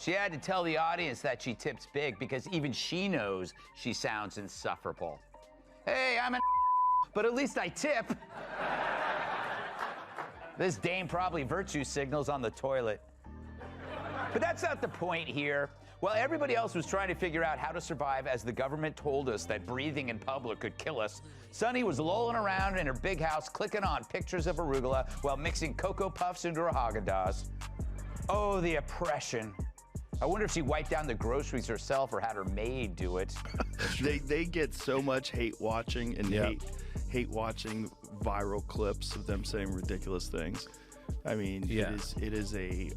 She had to tell the audience that she tips big because even she knows she sounds insufferable. Hey, I'm an but at least I tip. This dame probably virtue signals on the toilet. But that's not the point here. While everybody else was trying to figure out how to survive as the government told us that breathing in public could kill us, Sunny was lolling around in her big house clicking on pictures of arugula while mixing Cocoa Puffs into a Haagen-Dazs. Oh, the oppression. I wonder if she wiped down the groceries herself or had her maid do it. They get so much hate watching and hate watching viral clips of them saying ridiculous things. I mean, it is a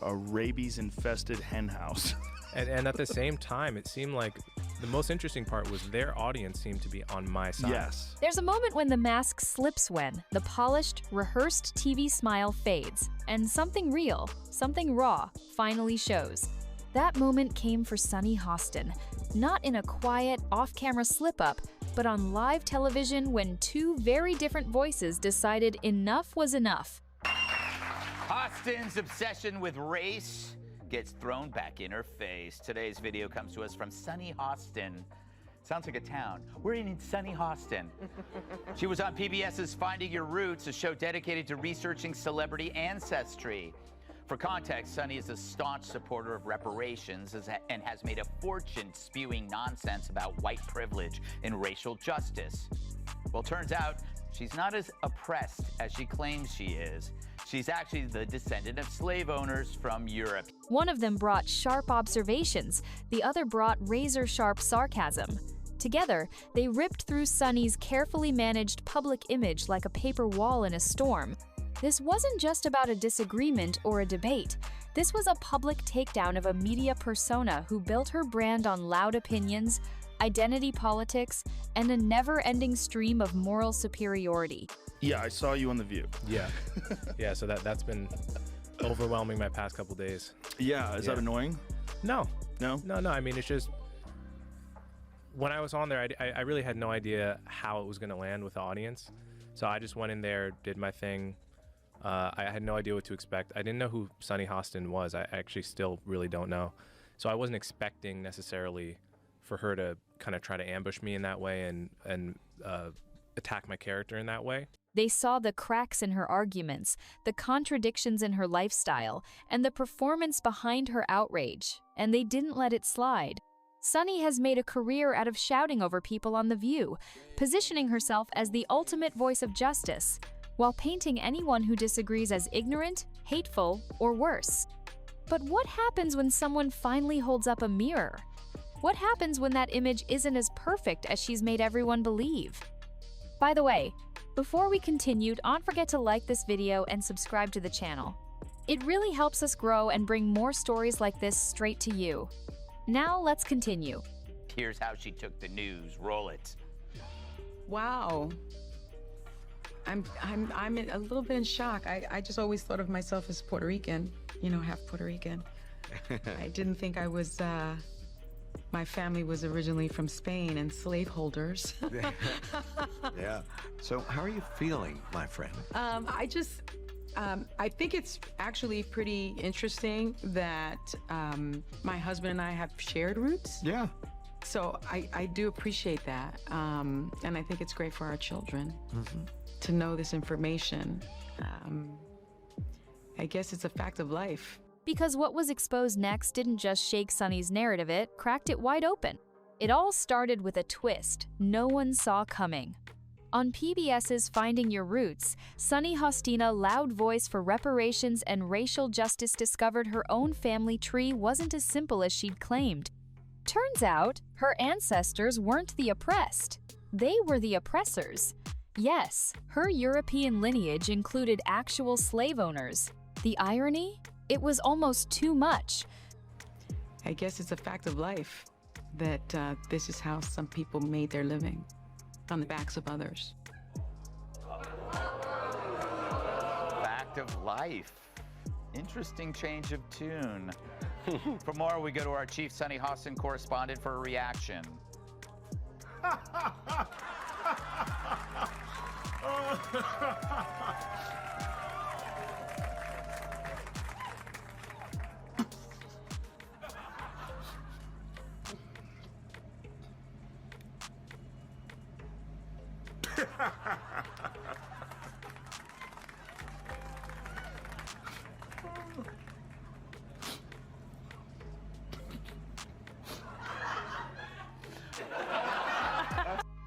rabies-infested hen house. And at the same time, it seemed like the most interesting part was their audience seemed to be on my side. Yes. There's a moment when the mask slips when the polished, rehearsed TV smile fades, and something real, something raw, finally shows. That moment came for Sunny Hostin, not in a quiet, off-camera slip-up, but on live television when two very different voices decided enough was enough. Hostin's obsession with race gets thrown back in her face. Today's video comes to us from Sunny Hostin. Sounds like a town. We're in Sunny Hostin. She was on PBS's Finding Your Roots, a show dedicated to researching celebrity ancestry. For context, Sunny is a staunch supporter of reparations and has made a fortune spewing nonsense about white privilege and racial justice. Well, turns out she's not as oppressed as she claims she is. She's actually the descendant of slave owners from Europe. One of them brought sharp observations, the other brought razor-sharp sarcasm. Together, they ripped through Sunny's carefully managed public image like a paper wall in a storm. This wasn't just about a disagreement or a debate. This was a public takedown of a media persona who built her brand on loud opinions, identity politics, and a never-ending stream of moral superiority. Yeah, I saw you on The View. Yeah. Yeah, so that's been overwhelming my past couple days. Yeah, is that annoying? No. No? No, I mean, it's just, when I was on there, I really had no idea how it was going to land with the audience. So I just went in there, did my thing. I had no idea what to expect. I didn't know who Sunny Hostin was. I actually still really don't know. So I wasn't expecting necessarily for her to kind of try to ambush me in that way and attack my character in that way. They saw the cracks in her arguments, the contradictions in her lifestyle, and the performance behind her outrage, and they didn't let it slide. Sunny has made a career out of shouting over people on The View, positioning herself as the ultimate voice of justice, while painting anyone who disagrees as ignorant, hateful, or worse. But what happens when someone finally holds up a mirror? What happens when that image isn't as perfect as she's made everyone believe? By the way, before we continue, don't forget to like this video and subscribe to the channel. It really helps us grow and bring more stories like this straight to you. Now let's continue. Here's how she took the news. Roll it. Wow. I'm a little bit in shock. I just always thought of myself as Puerto Rican, half Puerto Rican. I didn't think I was, my family was originally from Spain and slaveholders. Yeah. So how are you feeling, my friend? I think it's actually pretty interesting that my husband and I have shared roots. Yeah. So I do appreciate that. And I think it's great for our children to know this information. I guess it's a fact of life. Because what was exposed next didn't just shake Sunny's narrative, it cracked it wide open. It all started with a twist no one saw coming. On PBS's Finding Your Roots, Sunny Hostin, loud voice for reparations and racial justice, discovered her own family tree wasn't as simple as she'd claimed. Turns out, her ancestors weren't the oppressed. They were the oppressors. Yes, her European lineage included actual slave owners. The irony? It was almost too much. I guess it's a fact of life that this is how some people made their living, on the backs of others. Fact of life. Interesting change of tune. For more, we go to our chief Sunny Hostin correspondent for a reaction.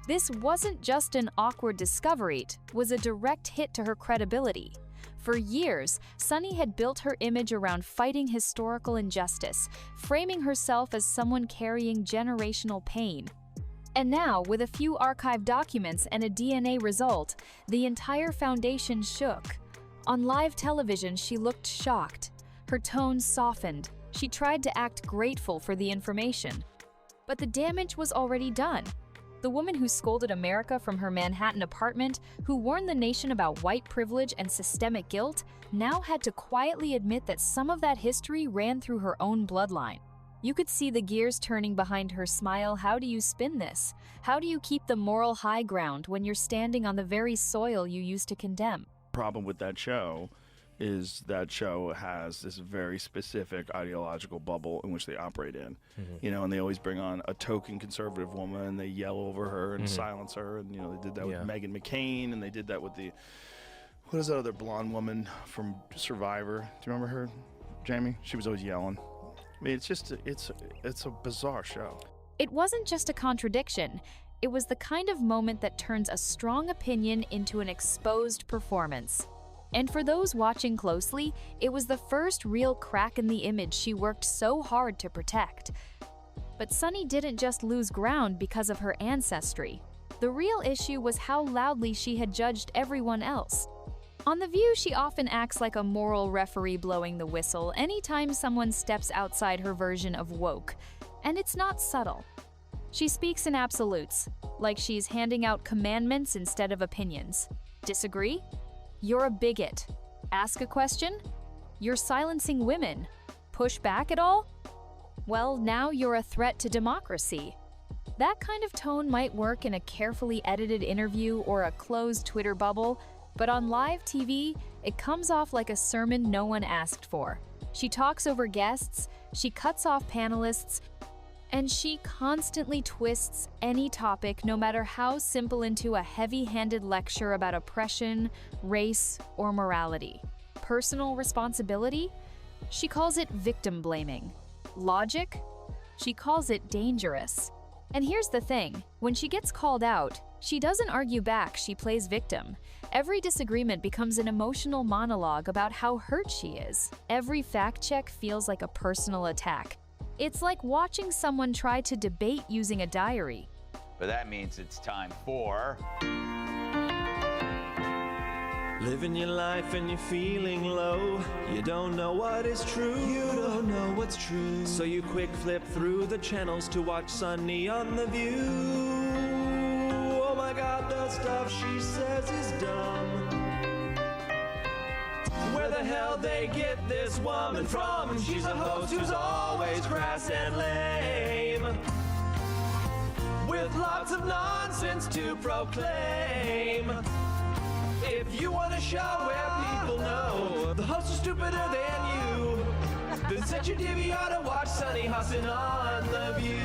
This wasn't just an awkward discovery, it was a direct hit to her credibility. For years, Sunny had built her image around fighting historical injustice, framing herself as someone carrying generational pain. And now, with a few archived documents and a DNA result, the entire foundation shook. On live television, she looked shocked. Her tone softened. She tried to act grateful for the information. But the damage was already done. The woman who scolded America from her Manhattan apartment, who warned the nation about white privilege and systemic guilt, now had to quietly admit that some of that history ran through her own bloodline. You could see the gears turning behind her smile. How do you spin this? How do you keep the moral high ground when you're standing on the very soil you used to condemn? Problem with that show is that show has this very specific ideological bubble in which they operate in. You know, and they always bring on a token conservative woman and they yell over her and silence her. And, you know, they did that with Meghan McCain, and they did that with what is that other blonde woman from Survivor? Do you remember her, Jamie? She was always yelling. I mean, it's just, it's a bizarre show. It wasn't just a contradiction. It was the kind of moment that turns a strong opinion into an exposed performance. And for those watching closely, it was the first real crack in the image she worked so hard to protect. But Sunny didn't just lose ground because of her ancestry. The real issue was how loudly she had judged everyone else. On The View, she often acts like a moral referee blowing the whistle anytime someone steps outside her version of woke. And it's not subtle. She speaks in absolutes, like she's handing out commandments instead of opinions. Disagree? You're a bigot. Ask a question? You're silencing women. Push back at all? Well, now you're a threat to democracy. That kind of tone might work in a carefully edited interview or a closed Twitter bubble, but on live TV, it comes off like a sermon no one asked for. She talks over guests, she cuts off panelists, and she constantly twists any topic, no matter how simple, into a heavy-handed lecture about oppression, race, or morality. Personal responsibility? She calls it victim blaming. Logic? She calls it dangerous. And here's the thing, when she gets called out, she doesn't argue back, she plays victim. Every disagreement becomes an emotional monologue about how hurt she is. Every fact check feels like a personal attack. It's like watching someone try to debate using a diary. But that means it's time for... Living your life and you're feeling low. You don't know what is true. You don't know what's true. So you quick flip through the channels to watch Sunny on The View. Oh my God, the stuff she says is dumb. Where the hell they get this woman from? She's a host who's always crass and lame, with lots of nonsense to proclaim. If you want a show where people know the host is stupider than you, then set your DVR to watch Sunny Hostin on The View.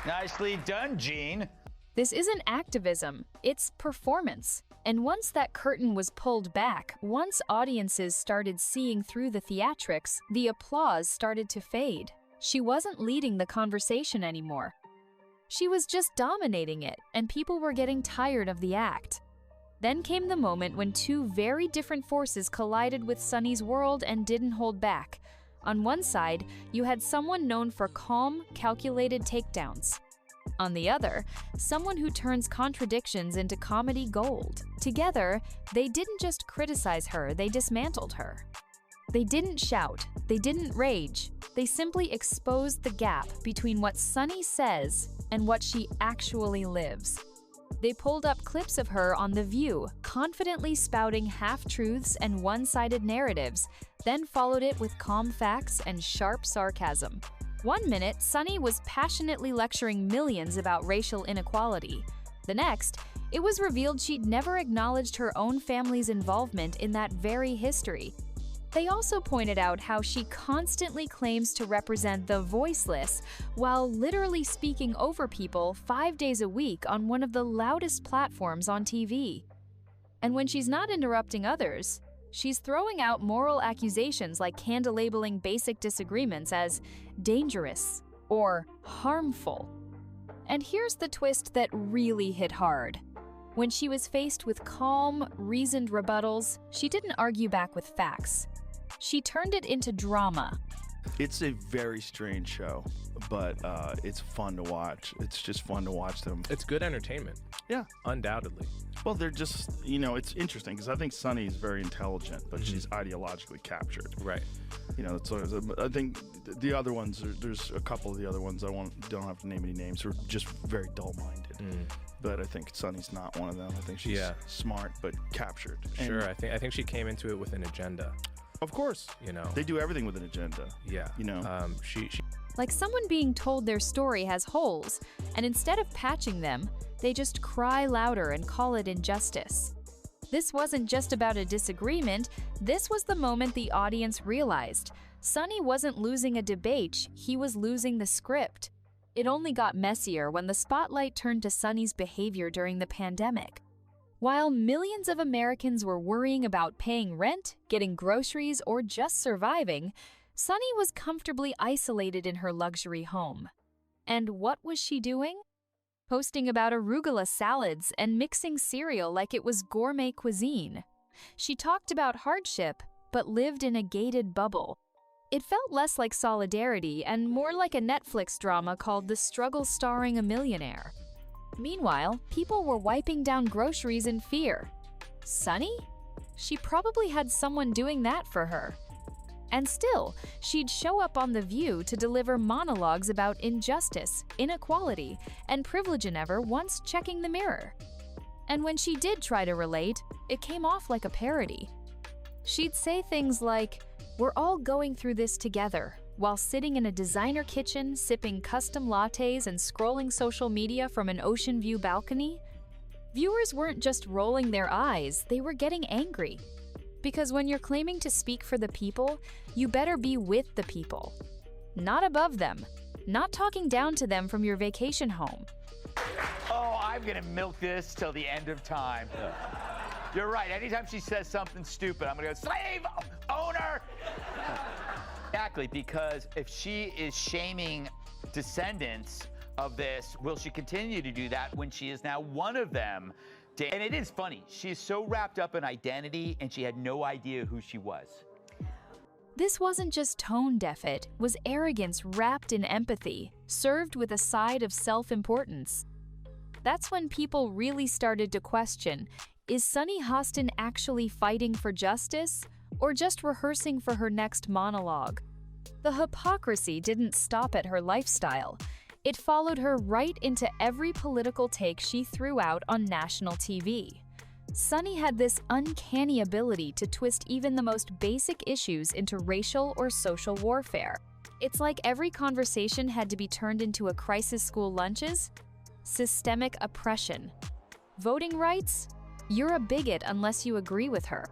Nicely done, Gene. This isn't activism, it's performance. And once that curtain was pulled back, once audiences started seeing through the theatrics, the applause started to fade. She wasn't leading the conversation anymore. She was just dominating it, and people were getting tired of the act. Then came the moment when two very different forces collided with Sunny's world and didn't hold back. On one side, you had someone known for calm, calculated takedowns. On the other, someone who turns contradictions into comedy gold. Together, they didn't just criticize her, they dismantled her. They didn't shout, they didn't rage, they simply exposed the gap between what Sunny says and what she actually lives. They pulled up clips of her on The View, confidently spouting half-truths and one-sided narratives, then followed it with calm facts and sharp sarcasm. One minute, Sunny was passionately lecturing millions about racial inequality. The next, it was revealed she'd never acknowledged her own family's involvement in that very history. They also pointed out how she constantly claims to represent the voiceless while literally speaking over people 5 days a week on one of the loudest platforms on TV. And when she's not interrupting others, she's throwing out moral accusations like candle-labeling basic disagreements as dangerous or harmful. And here's the twist that really hit hard. When she was faced with calm, reasoned rebuttals, she didn't argue back with facts. She turned it into drama. It's a very strange show, but it's fun to watch. It's just fun to watch them. It's good entertainment. Yeah. Undoubtedly. Well, they're just, it's interesting because I think Sunny is very intelligent, but she's ideologically captured. Right. I think the other ones, there's a couple of the other ones don't have to name any names, are just very dull-minded. But I think Sunny's not one of them. I think she's smart but captured. Sure. I think she came into it with an agenda. Of course. They do everything with an agenda. Yeah. She Like someone being told their story has holes, and instead of patching them, they just cry louder and call it injustice. This wasn't just about a disagreement, this was the moment the audience realized Sunny wasn't losing a debate, he was losing the script. It only got messier when the spotlight turned to Sunny's behavior during the pandemic. While millions of Americans were worrying about paying rent, getting groceries, or just surviving, Sunny was comfortably isolated in her luxury home. And what was she doing? Posting about arugula salads and mixing cereal like it was gourmet cuisine. She talked about hardship, but lived in a gated bubble. It felt less like solidarity and more like a Netflix drama called The Struggle Starring a Millionaire. Meanwhile, people were wiping down groceries in fear. Sunny? She probably had someone doing that for her. And still, she'd show up on The View to deliver monologues about injustice, inequality, and privilege never once checking the mirror. And when she did try to relate, it came off like a parody. She'd say things like, "We're all going through this together," while sitting in a designer kitchen, sipping custom lattes and scrolling social media from an ocean view balcony. Viewers weren't just rolling their eyes, they were getting angry. Because when you're claiming to speak for the people, you better be with the people. Not above them. Not talking down to them from your vacation home. Oh, I'm gonna milk this till the end of time. You're right, anytime she says something stupid, I'm gonna go, slave owner! Exactly, because if she is shaming descendants of this, will she continue to do that when she is now one of them? And it is funny, she is so wrapped up in identity and she had no idea who she was. This wasn't just tone deaf, it was arrogance wrapped in empathy, served with a side of self-importance. That's when people really started to question, is Sunny Hostin actually fighting for justice, or just rehearsing for her next monologue? The hypocrisy didn't stop at her lifestyle. It followed her right into every political take she threw out on national TV. Sunny had this uncanny ability to twist even the most basic issues into racial or social warfare. It's like every conversation had to be turned into a crisis school lunches. Systemic oppression. Voting rights? You're a bigot unless you agree with her.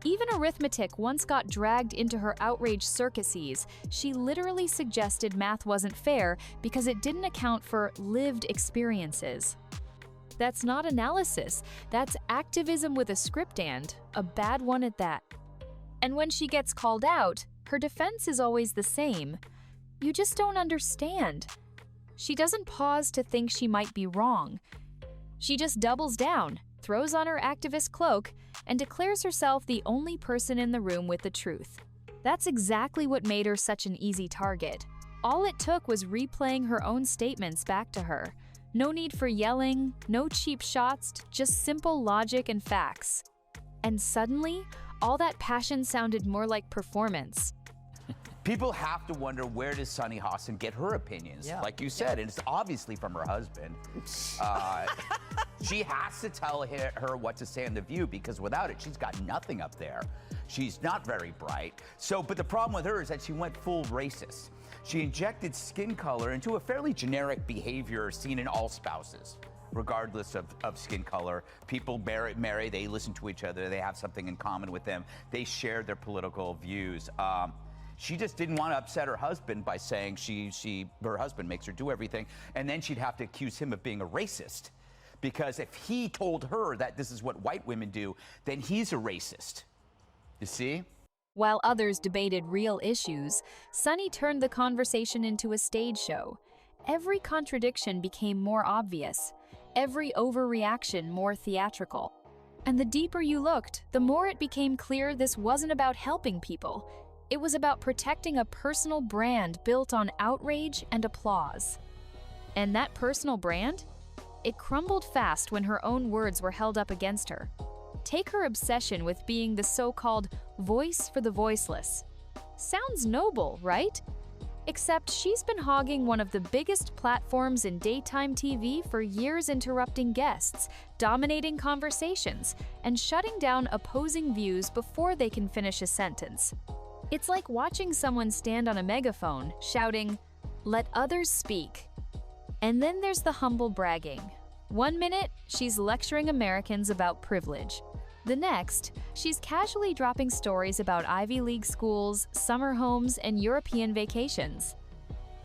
Even arithmetic once got dragged into her outrage circuses. She literally suggested math wasn't fair because it didn't account for lived experiences. That's not analysis, that's activism with a script and a bad one at that. And when she gets called out, her defense is always the same. You just don't understand. She doesn't pause to think she might be wrong. She just doubles down, throws on her activist cloak, and declares herself the only person in the room with the truth. That's exactly what made her such an easy target. All it took was replaying her own statements back to her. No need for yelling, no cheap shots, just simple logic and facts. And suddenly, all that passion sounded more like performance. People have to wonder, where does Sunny Hostin get her opinions? Like you said, and it's obviously from her husband. She has to tell her what to say on The View, because without it, she's got nothing up there. She's not very bright. But the problem with her is that she went full racist. She injected skin color into a fairly generic behavior seen in all spouses. regardless of skin color. People marry, they listen to each other, they have something in common with them, they share their political views. She just didn't want to upset her husband by saying her husband makes her do everything, and then she'd have to accuse him of being a racist. Because if he told her that this is what white women do, then he's a racist. You see? While others debated real issues, Sunny turned the conversation into a stage show. Every contradiction became more obvious, every overreaction more theatrical. And the deeper you looked, the more it became clear this wasn't about helping people. It was about protecting a personal brand built on outrage and applause. And that personal brand? It crumbled fast when her own words were held up against her. Take her obsession with being the so-called voice for the voiceless. Sounds noble, right? Except she's been hogging one of the biggest platforms in daytime TV for years, interrupting guests, dominating conversations, and shutting down opposing views before they can finish a sentence. It's like watching someone stand on a megaphone, shouting, "Let others speak." And then there's the humble bragging. One minute, she's lecturing Americans about privilege. The next, she's casually dropping stories about Ivy League schools, summer homes, and European vacations.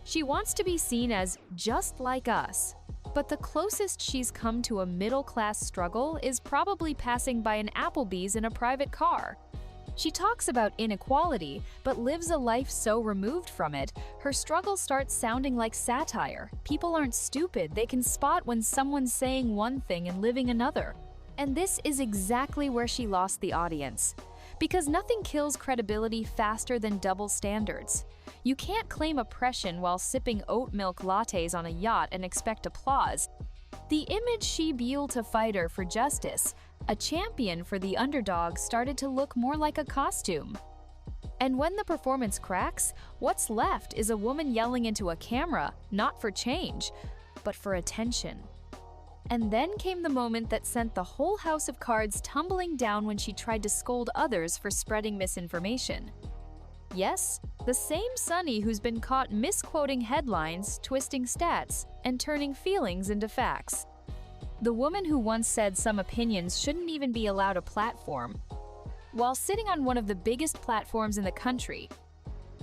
She wants to be seen as just like us, but the closest she's come to a middle-class struggle is probably passing by an Applebee's in a private car. She talks about inequality, but lives a life so removed from it, her struggle starts sounding like satire. People aren't stupid, they can spot when someone's saying one thing and living another. And this is exactly where she lost the audience. Because nothing kills credibility faster than double standards. You can't claim oppression while sipping oat milk lattes on a yacht and expect applause. The image she built a fighter for justice, a champion for the underdog, started to look more like a costume. And when the performance cracks, what's left is a woman yelling into a camera, not for change, but for attention. And then came the moment that sent the whole house of cards tumbling down when she tried to scold others for spreading misinformation. Yes, the same Sunny who's been caught misquoting headlines, twisting stats, and turning feelings into facts. The woman who once said some opinions shouldn't even be allowed a platform, while sitting on one of the biggest platforms in the country.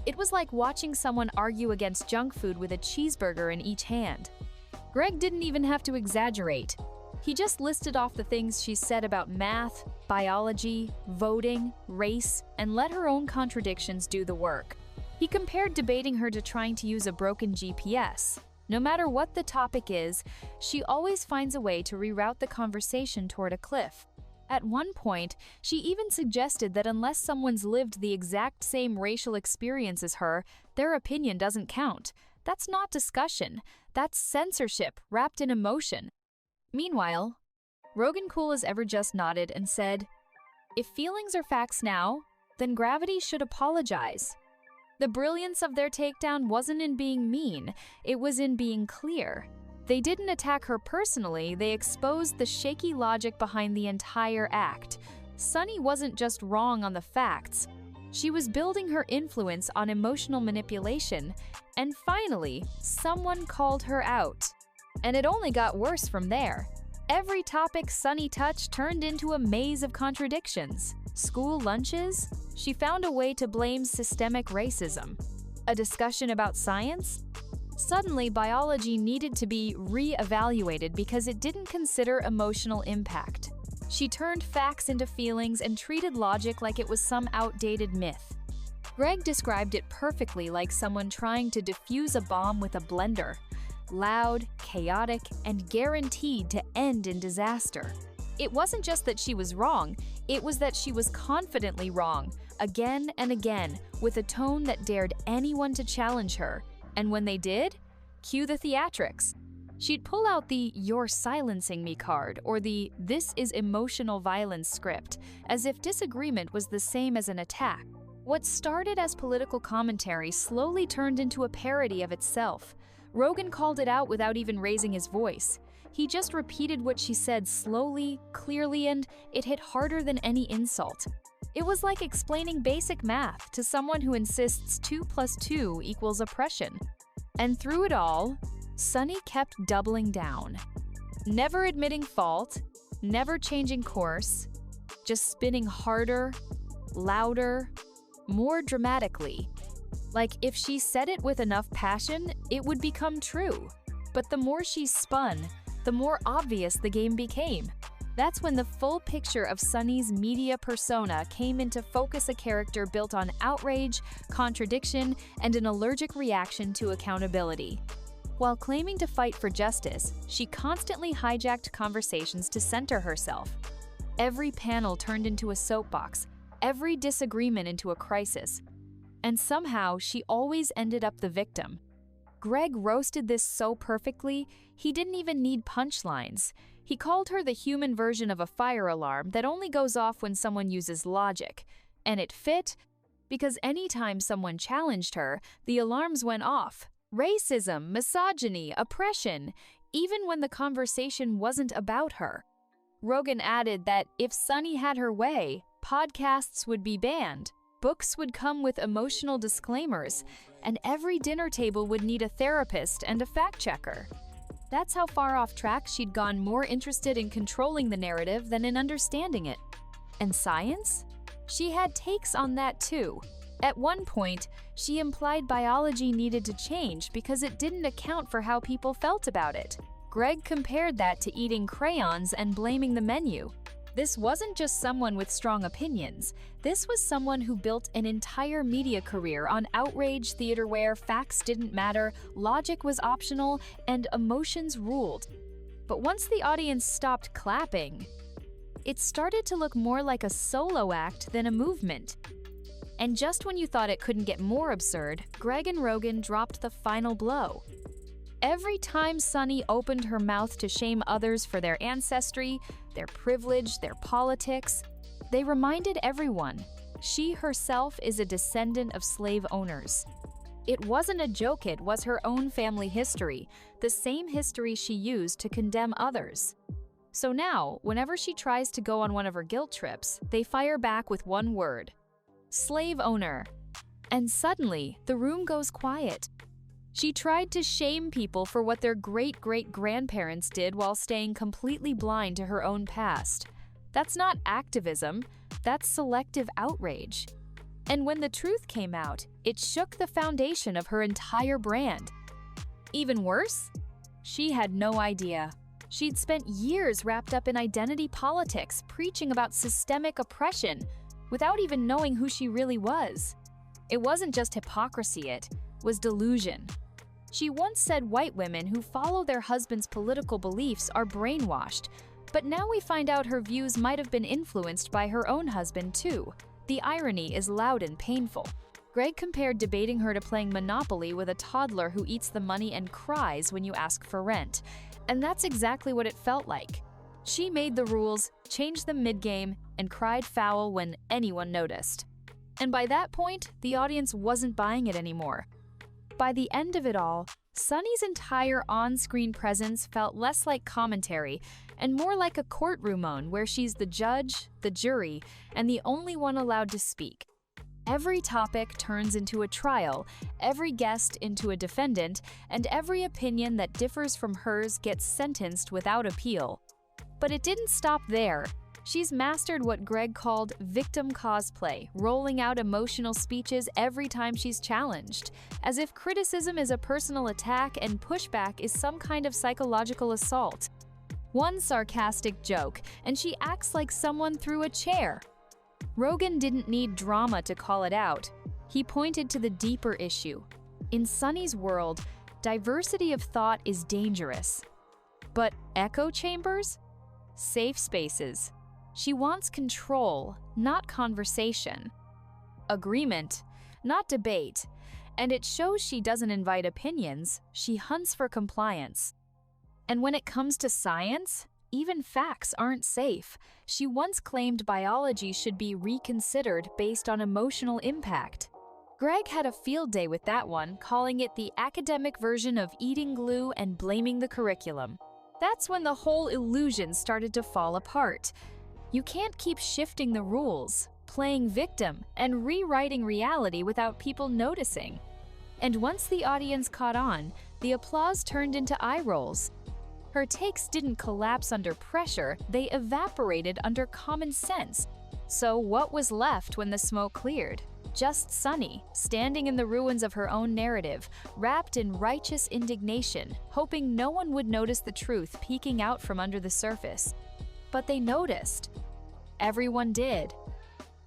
It was like watching someone argue against junk food with a cheeseburger in each hand. Greg didn't even have to exaggerate. He just listed off the things she said about math, biology, voting, race, and let her own contradictions do the work. He compared debating her to trying to use a broken GPS. No matter what the topic is, she always finds a way to reroute the conversation toward a cliff. At one point, she even suggested that unless someone's lived the exact same racial experience as her, their opinion doesn't count. That's not discussion. That's censorship wrapped in emotion. Meanwhile, Rogan cool as ever just nodded and said, "If feelings are facts now, then gravity should apologize." The brilliance of their takedown wasn't in being mean, it was in being clear. They didn't attack her personally, they exposed the shaky logic behind the entire act. Sunny wasn't just wrong on the facts. She was building her influence on emotional manipulation, and finally, someone called her out. And it only got worse from there. Every topic Sunny touched turned into a maze of contradictions. School lunches? She found a way to blame systemic racism. A discussion about science? Suddenly, biology needed to be re-evaluated because it didn't consider emotional impact. She turned facts into feelings and treated logic like it was some outdated myth. Greg described it perfectly, like someone trying to defuse a bomb with a blender. Loud, chaotic, and guaranteed to end in disaster. It wasn't just that she was wrong, it was that she was confidently wrong, again and again, with a tone that dared anyone to challenge her. And when they did, cue the theatrics. She'd pull out the "you're silencing me" card or the "this is emotional violence" script, as if disagreement was the same as an attack. What started as political commentary slowly turned into a parody of itself. Rogan called it out without even raising his voice. He just repeated what she said slowly, clearly, and it hit harder than any insult. It was like explaining basic math to someone who insists 2 + 2 = oppression. And through it all, Sunny kept doubling down. Never admitting fault, never changing course, just spinning harder, louder, more dramatically. Like if she said it with enough passion, it would become true. But the more she spun, the more obvious the game became. That's when the full picture of Sunny's media persona came into focus, a character built on outrage, contradiction, and an allergic reaction to accountability. While claiming to fight for justice, she constantly hijacked conversations to center herself. Every panel turned into a soapbox, every disagreement into a crisis. And somehow, she always ended up the victim. Greg roasted this so perfectly, he didn't even need punchlines. He called her the human version of a fire alarm that only goes off when someone uses logic. And it fit, because anytime someone challenged her, the alarms went off. Racism, misogyny, oppression, even when the conversation wasn't about her. Rogan added that if Sunny had her way, podcasts would be banned, books would come with emotional disclaimers, and every dinner table would need a therapist and a fact-checker. That's how far off track she'd gone, more interested in controlling the narrative than in understanding it. And science? She had takes on that too. At one point, she implied biology needed to change because it didn't account for how people felt about it. Greg compared that to eating crayons and blaming the menu. This wasn't just someone with strong opinions. This was someone who built an entire media career on outrage, theater where facts didn't matter, logic was optional, and emotions ruled. But once the audience stopped clapping, it started to look more like a solo act than a movement. And just when you thought it couldn't get more absurd, Greg and Rogan dropped the final blow. Every time Sunny opened her mouth to shame others for their ancestry, their privilege, their politics, they reminded everyone she herself is a descendant of slave owners. It wasn't a joke, it was her own family history, the same history she used to condemn others. So now, whenever she tries to go on one of her guilt trips, they fire back with one word: slave owner. And suddenly, the room goes quiet. She tried to shame people for what their great-great-grandparents did while staying completely blind to her own past. That's not activism, that's selective outrage. And when the truth came out, it shook the foundation of her entire brand. Even worse, she had no idea. She'd spent years wrapped up in identity politics, preaching about systemic oppression, without even knowing who she really was. It wasn't just hypocrisy, it was delusion. She once said white women who follow their husbands' political beliefs are brainwashed, but now we find out her views might have been influenced by her own husband too. The irony is loud and painful. Greg compared debating her to playing Monopoly with a toddler who eats the money and cries when you ask for rent. And that's exactly what it felt like. She made the rules, changed them mid-game, and cried foul when anyone noticed. And by that point, the audience wasn't buying it anymore. By the end of it all, Sunny's entire on-screen presence felt less like commentary and more like a courtroom where she's the judge, the jury, and the only one allowed to speak. Every topic turns into a trial, every guest into a defendant, and every opinion that differs from hers gets sentenced without appeal. But it didn't stop there. She's mastered what Greg called victim cosplay, rolling out emotional speeches every time she's challenged, as if criticism is a personal attack and pushback is some kind of psychological assault. One sarcastic joke, and she acts like someone threw a chair. Rogan didn't need drama to call it out. He pointed to the deeper issue. In Sunny's world, diversity of thought is dangerous. But echo chambers? Safe spaces. She wants control, not conversation. Agreement, not debate. And it shows she doesn't invite opinions, she hunts for compliance. And when it comes to science, even facts aren't safe. She once claimed biology should be reconsidered based on emotional impact. Greg had a field day with that one, calling it the academic version of eating glue and blaming the curriculum. That's when the whole illusion started to fall apart. You can't keep shifting the rules, playing victim, and rewriting reality without people noticing. And once the audience caught on, the applause turned into eye rolls. Her takes didn't collapse under pressure, they evaporated under common sense. So what was left when the smoke cleared? Just Sunny, standing in the ruins of her own narrative, wrapped in righteous indignation, hoping no one would notice the truth peeking out from under the surface. But they noticed. Everyone did.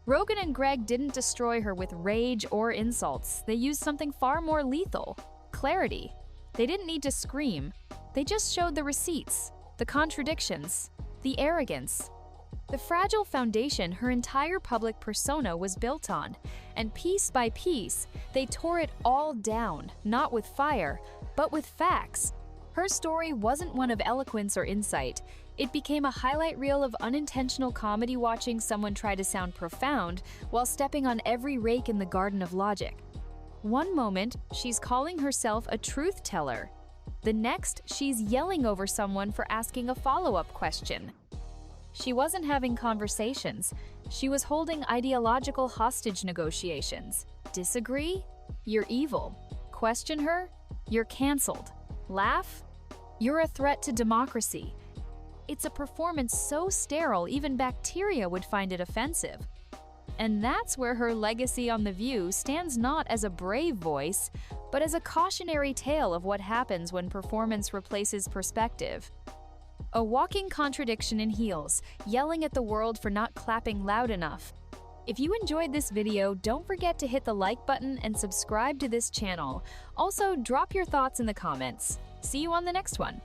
Rogan and Greg didn't destroy her with rage or insults. They used something far more lethal: clarity. They didn't need to scream. They just showed the receipts, the contradictions, the arrogance, the fragile foundation her entire public persona was built on. And piece by piece, they tore it all down, not with fire, but with facts. Her story wasn't one of eloquence or insight. It became a highlight reel of unintentional comedy, watching someone try to sound profound while stepping on every rake in the garden of logic. One moment, she's calling herself a truth teller. The next, she's yelling over someone for asking a follow-up question. She wasn't having conversations. She was holding ideological hostage negotiations. Disagree? You're evil. Question her? You're canceled. Laugh? You're a threat to democracy. It's a performance so sterile, even bacteria would find it offensive. And that's where her legacy on The View stands, not as a brave voice, but as a cautionary tale of what happens when performance replaces perspective. A walking contradiction in heels, yelling at the world for not clapping loud enough. If you enjoyed this video, don't forget to hit the like button and subscribe to this channel. Also, drop your thoughts in the comments. See you on the next one.